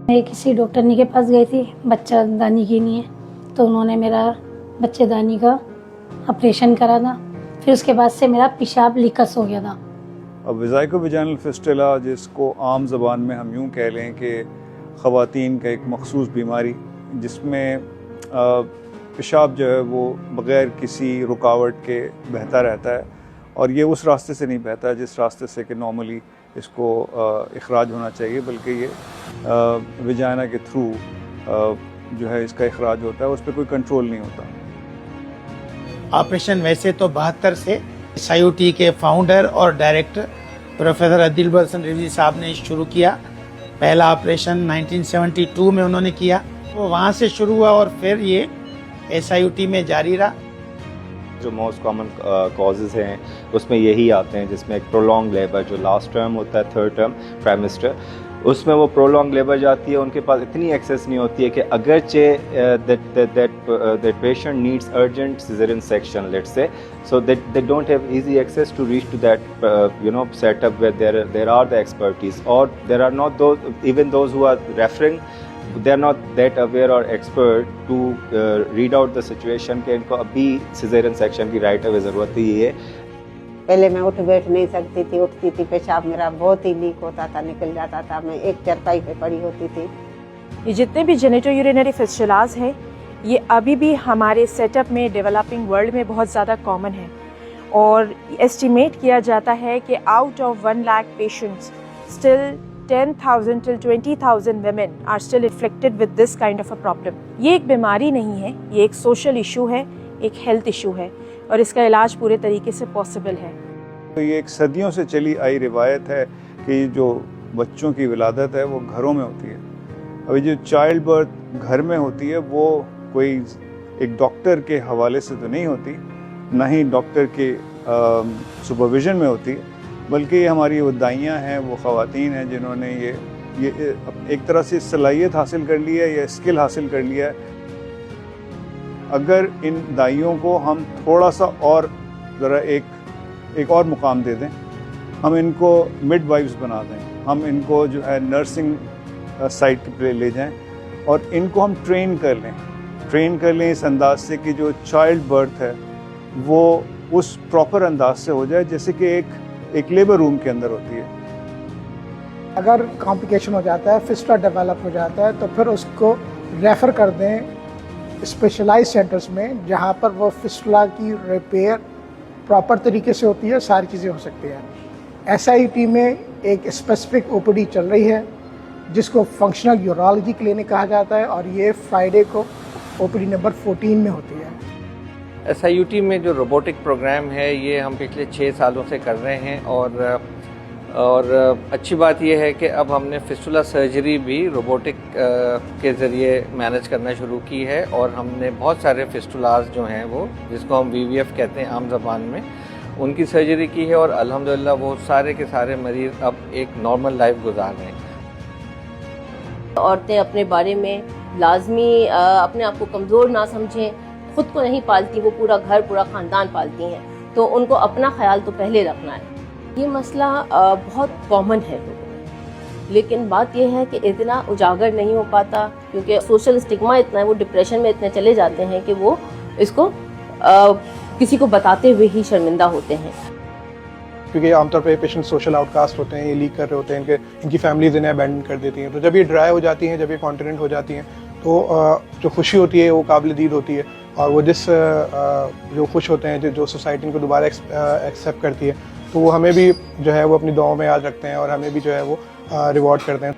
मैं किसी डॉक्टरनी के पास गई थी बच्चेदानी के लिए, तो उन्होंने मेरा बच्चेदानी का ऑपरेशन करा था। फिर उसके बाद से मेरा पेशाब लीकस हो गया था। अब वेजाइको-वेजाइनल फिस्टुला, जिसको आम ज़बान में हम यूँ कह लें कि ख़वातीन का एक मखसूस बीमारी, जिसमें पेशाब जो है वो बग़ैर किसी रुकावट के बहता रहता है, और ये उस रास्ते से नहीं बहता जिस रास्ते से कि नॉर्मली इसको इखराज होना चाहिए, बल्कि ये वेजाइना के थ्रू जो है इसका इखराज होता है, उस पर कोई कंट्रोल नहीं होता। ऑपरेशन वैसे तो 72 से SIOT के फाउंडर और डायरेक्टर प्रोफेसर अदिल बरसन रिजवी साहब ने शुरू किया। पहला ऑपरेशन 1972 में उन्होंने किया, वो वहाँ से शुरू हुआ और फिर ये SIOT में जारी रहा। जो मोस्ट कॉमन कॉजेज़ हैं उसमें यही आते हैं, जिसमें एक प्रोलॉन्ग लेबर, जो लास्ट टर्म होता है, थर्ड टर्म ट्राइमेस्टर, उसमें वो प्रोलॉन्ग लेबर जाती है, उनके पास इतनी एक्सेस नहीं होती है कि अगरचे that patient needs urgent caesarean section, let's say, so they don't have easy access to reach to that setup where there are the expertise, or there are not those, even those who are referring, they are not that aware or expert to read out the situation कि इनको अभी caesarean section की right away ज़रूरत ही है। पहले मैं उठ बैठ नहीं सकती थी, उठती थी पेशाब मेरा बहुत ही लीक होता था, निकल जाता था, मैं एक चारपाई पे पड़ी होती थी। ये जितने भी जेनिटो यूरिनरी फिस्टुलाज हैं, ये अभी भी हमारे सेटअप में डेवलपिंग वर्ल्ड में बहुत ज़्यादा कॉमन है, और एस्टिमेट किया जाता है कि out of 1 lakh patients still 10,000 till 20,000 women are still afflicted with this kind of a problem। ये एक बीमारी नहीं है, ये एक सोशल इशू है, एक हेल्थ इशू है, और इसका इलाज पूरे तरीके से पॉसिबल है। तो ये एक सदियों से चली आई रिवायत है कि जो बच्चों की विलादत है वो घरों में होती है। अभी जो चाइल्ड बर्थ घर में होती है वो कोई एक डॉक्टर के हवाले से तो नहीं होती, ना ही डॉक्टर के सुपरविजन में होती है, बल्कि ये हमारी वो दाइयाँ हैं, वो ख़वातीन हैं जिन्होंने ये एक तरह से सलाहियत हासिल कर ली है या स्किल हासिल कर लिया है। अगर इन दाइयों को हम थोड़ा सा और ज़रा एक और मुकाम दे दें, हम इनको मिडवाइफ्स बना दें, हम इनको जो है नर्सिंग साइट पे ले जाएं और इनको हम ट्रेन कर लें इस अंदाज से कि जो चाइल्ड बर्थ है वो उस प्रॉपर अंदाज से हो जाए जैसे कि एक लेबर रूम के अंदर होती है। अगर कॉम्प्लिकेशन हो जाता है, फिस्टुला डेवलप हो जाता है, तो फिर उसको रेफ़र कर दें स्पेशलाइज्ड सेंटर्स में, जहाँ पर वो फिस्टुला की रिपेयर प्रॉपर तरीके से होती है, सारी चीज़ें हो सकती हैं। SIOT में एक स्पेसिफिक OPD चल रही है जिसको फंक्शनल यूरोलॉजी क्लिनिक कहा जाता है, और ये फ्राइडे को OPD नंबर 14 में होती है। SIOT में जो रोबोटिक प्रोग्राम है ये हम पिछले 6 सालों से कर रहे हैं, और अच्छी बात यह है कि अब हमने फिस्टुला सर्जरी भी रोबोटिक के ज़रिए मैनेज करना शुरू की है, और हमने बहुत सारे फिस्टुलाज जो हैं वो, जिसको हम VVF कहते हैं आम ज़बान में, उनकी सर्जरी की है, और अल्हम्दुलिल्लाह वो सारे के सारे मरीज़ अब एक नॉर्मल लाइफ गुजार रहे हैं। औरतें अपने बारे में लाजमी अपने आप को कमज़ोर ना समझें, खुद को नहीं पालती, वो पूरा घर पूरा ख़ानदान पालती हैं, तो उनको अपना ख्याल तो पहले रखना है। ये मसला बहुत कॉमन है लोगों में, लेकिन बात यह है कि इतना उजागर नहीं हो पाता क्योंकि सोशल स्टिग्मा इतना है, वो डिप्रेशन में इतने चले जाते हैं कि वो इसको किसी को बताते हुए ही शर्मिंदा होते हैं। क्योंकि आमतौर पर पेशेंट सोशल आउटकास्ट होते हैं, ये लीक कर रहे होते हैं, इनकी फैमिलीज इन्हें अबैंडन कर देती हैं, तो जब ये ड्राई हो जाती हैं, जब ये कॉन्टिनेंट हो जाती हैं, तो जो खुशी होती है वो काबिल दीद होती है, और वो जो खुश होते हैं, जो सोसाइटी इनको दोबारा एक्सेप्ट करती है, तो वो हमें भी जो है वो अपनी दुआओं में याद रखते हैं और हमें भी जो है वो रिवॉर्ड करते हैं।